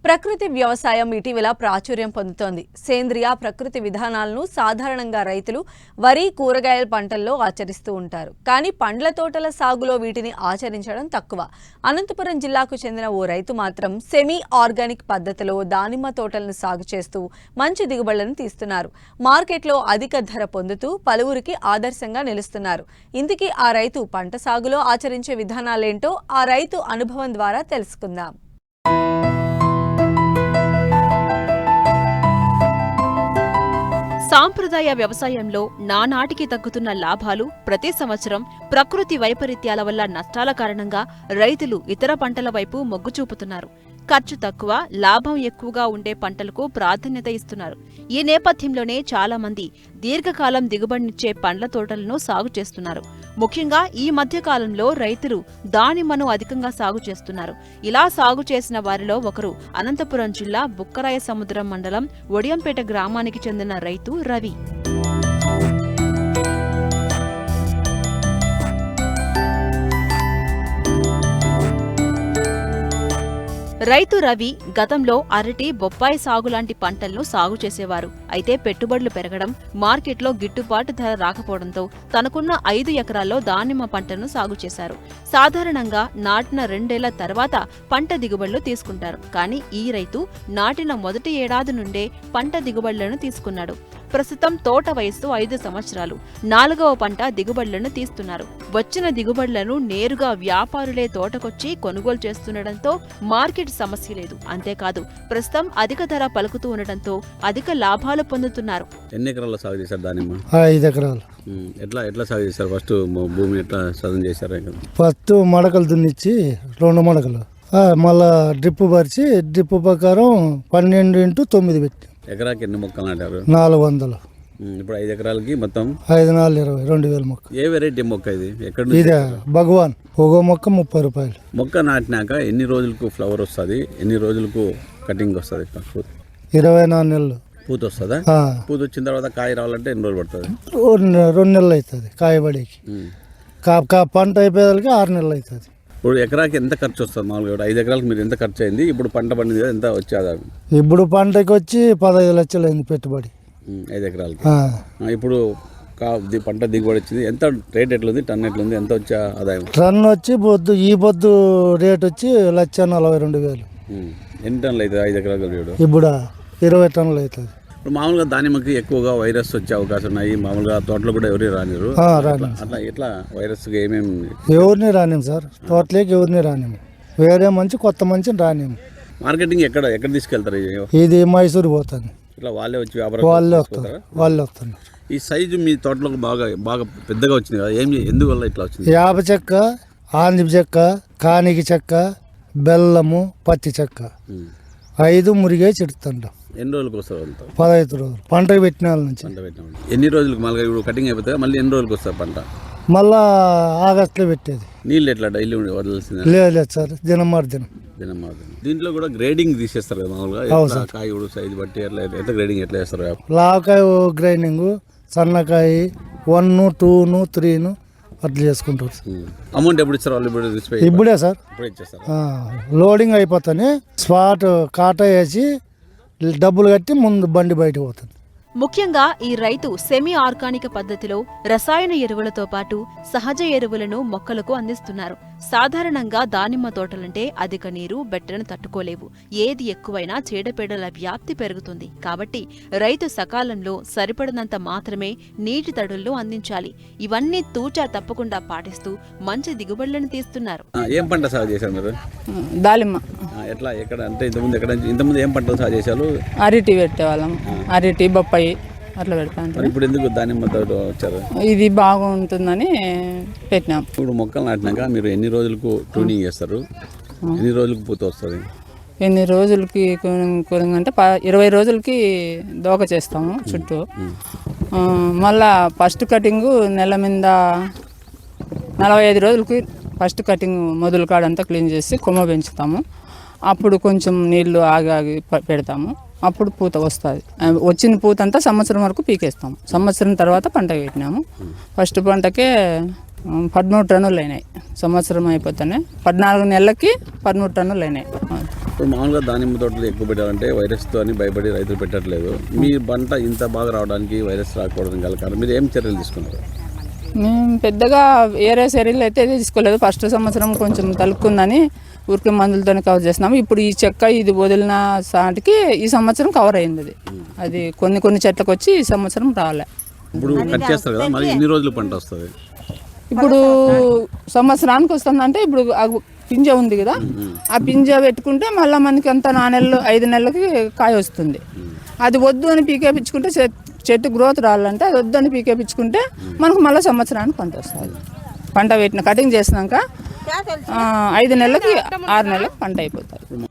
ప్రకృతి వ్యవసాయం ఇటీవల ప్రాచుర్యం పొందుతోంది. సేంద్రియ ప్రకృతి విధానాలను సాధారణంగా రైతులు వరి, కూరగాయల పంటల్లో ఆచరిస్తూ ఉంటారు. కానీ పండ్ల తోటల సాగులో వీటిని ఆచరించడం తక్కువ. అనంతపురం జిల్లాకు చెందిన ఓ రైతు మాత్రం సెమీ ఆర్గానిక్ పద్ధతిలో దానిమ్మ తోటలను సాగు చేస్తూ మంచి దిగుబడులను తీస్తున్నారు. మార్కెట్లో అధిక ధర పొందుతూ పలువురికి ఆదర్శంగా నిలుస్తున్నారు. ఇందుకీ ఆ రైతు పంట సాగులో ఆచరించే విధానాలేంటో ఆ రైతు అనుభవం ద్వారా తెలుసుకుందాం. సాంప్రదాయ వ్యవసాయంలో నానాటికి తగ్గుతున్న లాభాలు, ప్రతి సంవత్సరం ప్రకృతి వైపరీత్యాల వల్ల నష్టాల కారణంగా రైతులు ఇతర పంటల వైపు మొగ్గు చూపుతున్నారు. ఖర్చు తక్కువ, లాభం ఎక్కువగా ఉండే పంటలకు ప్రాధాన్యత ఇస్తున్నారు. ఈ నేపథ్యంలోనే చాలా మంది దీర్ఘకాలం దిగుబడినిచ్చే పండ్ల తోటలను సాగు చేస్తున్నారు. ముఖ్యంగా ఈ మధ్య కాలంలో రైతులు దానిమ్మను అధికంగా సాగు చేస్తున్నారు. ఇలా సాగు చేసిన వారిలో ఒకరు అనంతపురం జిల్లా బుక్కరాయ సముద్రం మండలం ఒడియంపేట గ్రామానికి చెందిన రైతు రవి. రైతు రవి గతంలో అరటి, బొప్పాయి సాగు లాంటి పంటలను సాగు చేసేవారు. అయితే పెట్టుబడులు పెరగడం, మార్కెట్లో గిట్టుబాటు ధర రాకపోవడంతో తనకున్న 5 ఎకరాల్లో దానిమ్మ పంటను సాగు చేశారు. సాధారణంగా నాటిన 2 ఏళ్ల తర్వాత పంట దిగుబడులు తీసుకుంటారు. కానీ ఈ రైతు నాటిన మొదటి ఏడాది నుండే పంట దిగుబడులను తీసుకున్నాడు. ప్రస్తుతం తోట వయస్సు 5 సంవత్సరాలు. 4వ పంట దిగుబడులను తీస్తున్నారు. వచ్చిన దిగుబడులను నేరుగా వ్యాపారులే తోటకొచ్చి కొనుగోలు చేస్తుండటంతో మార్కెట్ సమస్య లేదు. అంతేకాదు ప్రస్తుతం అధిక ధర పలుకుతూ ఉండటంతో అధిక లాభాలు పొందుతున్నారు. ఎన్ని ఎకరాల్లో సాగు చేశారు దానిమ్మ? 5 ఎకరాలు. ఎట్లా సాగు చేశారు? ఫస్ట్ భూమి ఎట్లా సాగు చేశారు? ఫస్ట్ మడకలు దున్నిచ్చి 2 మడకలు, మళ్ళా డ్రిప్ పరిచి డ్రిప్ ప్రకారం 12 × 9 పెట్టి ఎకరాకి ఎన్ని మొక్కలు నాటారు? 400. ఇప్పుడు 5 ఎకరాలకి మొత్తం 5 × 4 = 2000 మొక్క. ఏ వెరైటీ మొక్క ఇది? ఎక్కడ? ఇదే భగవాన్. ఒక్కో మొక్క 30 రూపాయలు. మొక్క నాటినాక ఎన్ని రోజులకు ఫ్లవర్ వస్తుంది? ఎన్ని రోజులకు కటింగ్ వస్తుంది? 24 నెలలు పూత వస్తుందా? పూత వచ్చిన తర్వాత కాయ రావాలంటే ఎన్ని రోజులు పడుతుంది? 2 నెలలు అవుతుంది కాయబడికి. పంట అయిపోయేదానికి 6 నెలలు అవుతుంది. ఇప్పుడు ఎకరాకి ఎంత ఖర్చు వస్తుంది మామూలుగా? 5 ఎకరాలకు మీరు ఎంత ఖర్చు అయింది? ఇప్పుడు పంట పండింది ఎంత వచ్చేదా? ఇప్పుడు పంటకి వచ్చి 15 లక్షలు అయింది పెట్టుబడి 5 ఎకరాలకి. ఇప్పుడు పంట దిగుబడి వచ్చింది. ఎంత రేట్ ఎట్లుంది? టన్ ఎట్లుంది? ఎంత వచ్చే ఆదాయం? టన్ వచ్చి ఈ పొద్దు రేట్ వచ్చి 1,42,000. ఎన్ని టన్నులు అవుతుంది 5 ఎకరాలు? ఇప్పుడు 20 టన్నులు అవుతుంది. ఇప్పుడు మామూలుగా దానిమ్మకి ఎక్కువగా వైరస్ వచ్చే అవకాశం ఉన్నాయి. మామూలుగా తోటలో కూడా ఎవరు రానిరు. అట్లా ఎట్లా వైరస్ ఏమేమి? ఎవరిని రానిము సార్, తోటలోకి ఎవరిని రానిము. వేరే మంచి కొత్త మంచి రానిము. మార్కెటింగ్ ఎక్కడ తీసుకెళ్తారు? ఇది మైసూరు పోతుంది. ఇట్లా వాళ్ళే వచ్చి వ్యాపారం వాళ్ళే వస్తారు. ఈ సైజు మీ తోటలో బాగా పెద్దగా వచ్చింది కదా, ఎందువల్ల ఇట్లా వచ్చింది? యాప చెక్క, ఆందిప చెక్క, కానికి చెక్క, బెల్లము, పత్తి చెక్క 5 మురిగే చెడుతుంటాం. ఎన్ని రోజులకు వస్తారు? 15 రోజులు పంటకు పెట్టిన నుంచి. ఎన్ని రోజులకు మళ్ళీ ఇప్పుడు కటింగ్ అయిపోతుంది? మళ్ళీ ఎన్ని రోజులకు వస్తారు పంట? మళ్ళా ఆగస్టులో పెట్టేది. నీళ్ళు ఎట్లా డైలీ వదలాల్సింది? లేదు సార్, దినం. దీంట్లో కూడా గ్రేడింగ్ తీసేస్తారు కదా మామూలుగా, కాయ సైజు బట్టి ఎట్లా ఎంత గ్రేడింగ్ ఎట్లా చేస్తారు? లావకాయ గ్రైండింగ్, సన్నకాయ 1, 2, 3 అట్లా చేసుకుంటారు. అమౌంట్ ఎప్పుడు ఇస్తారు వాళ్ళు? ఇప్పుడే సార్, ఇచ్చేస్తారు. లోడింగ్ అయిపోతానే స్పాట్ కాటా వేసి డబ్బులు కట్టి ముందు బండి బయటకు పోతుంది. ముఖ్యంగా ఈ రైతు సెమీ ఆర్గానిక్ పద్ధతిలో రసాయన ఎరువులతో పాటు సహజ ఎరువులను మొక్కలకు అందిస్తున్నారు. సాధారణంగా దానిమ్మ తోటలంటే అధిక నీరు, బెట్టను తట్టుకోలేవు. ఏది ఎక్కువైనా చీడపీడల వ్యాప్తి పెరుగుతుంది. కాబట్టి రైతు సకాలంలో సరిపడినంత మాత్రమే నీటి తడులను అందించాలి. ఇవన్నీ తూచా తప్పకుండా పాటిస్తూ మంచి దిగుబడులను తీస్తున్నారు. ఏం పంట సాగు చేశారు మీరు? దానిమ్మ. ఎట్లా ఎక్కడ అంటే ఇంతకుముందు ఏం పంటలు సాగు చేశారు? అరటి పెట్టేవాళ్ళం, అరటి, బొప్పాయి అట్లా పెడతాను. ఇప్పుడు ఎందుకు దానిమ్మ తోట వచ్చారు? ఇది బాగుంటుందని పెట్టినాం. ఇప్పుడు మొక్కలు నాటినాక మీరు ఎన్ని రోజులకు ట్యూనింగ్ చేస్తారు? ఎన్ని రోజులకు పూత వస్తుంది? ఎన్ని రోజులకి అంటే 20 రోజులకి దోక చేస్తాము చుట్టూ. మళ్ళా ఫస్ట్ కటింగ్ నెల మీద 45 రోజులకి ఫస్ట్ కటింగ్ మొదలు కాడంతా క్లీన్ చేసి కొమ్మ పెంచుతాము. అప్పుడు కొంచెం నీళ్లు ఆగి పెడతాము. అప్పుడు పూత వస్తుంది. వచ్చిన పూత అంతా సంవత్సరం వరకు పీకేస్తాము. సంవత్సరం తర్వాత పంట పెట్టినాము. ఫస్ట్ పంటకే 13 టన్నులు అయినాయి. సంవత్సరం అయిపోతానే 14 నెలలకి 13 టన్నులు అయినాయి. ఇప్పుడు మామూలుగా దానిమ్మ తోటలు ఎక్కువ పెట్టాలంటే వైరస్తో అని భయపడి రైతులు పెట్టట్లేదు. మీ పంట ఇంత బాగా రావడానికి వైరస్ రాకపోవడం గల కారణం మీరు ఏం చర్యలు తీసుకున్నారు? మేము పెద్దగా వేరే చర్యలు అయితే తీసుకోలేదు. ఫస్ట్ సంవత్సరం కొంచెం తలుక్కుందని ఊరికి మందులతోనే కవర్ చేస్తున్నాము. ఇప్పుడు ఈ చెక్క ఇది వదిలిన సాటికి ఈ సంవత్సరం కవర్ అయింది. అది కొన్ని చెట్లకు వచ్చి ఈ సంవత్సరం రాలే. ఇప్పుడు కట్ చేస్తారు కదా, మరి ఎన్ని రోజులు పంట వస్తుంది? ఇప్పుడు సంవత్సరానికి వస్తుందంటే ఇప్పుడు ఆ పింజ ఉంది కదా, ఆ పింజ పెట్టుకుంటే మళ్ళీ మనకి అంత 4 నెలలు 5 నెలలకి కాయ వస్తుంది. అది వద్దు అని పీకేపించుకుంటే చెట్టు గ్రోత్ రావాలంటే అది వద్దు అని పీకేపించుకుంటే మనకు మళ్ళీ సంవత్సరానికి పంట వస్తుంది. పంట పెట్టిన కటింగ్ చేసినాక 5 నెలలకి 6 నెలలకు పంట అయిపోతుంది.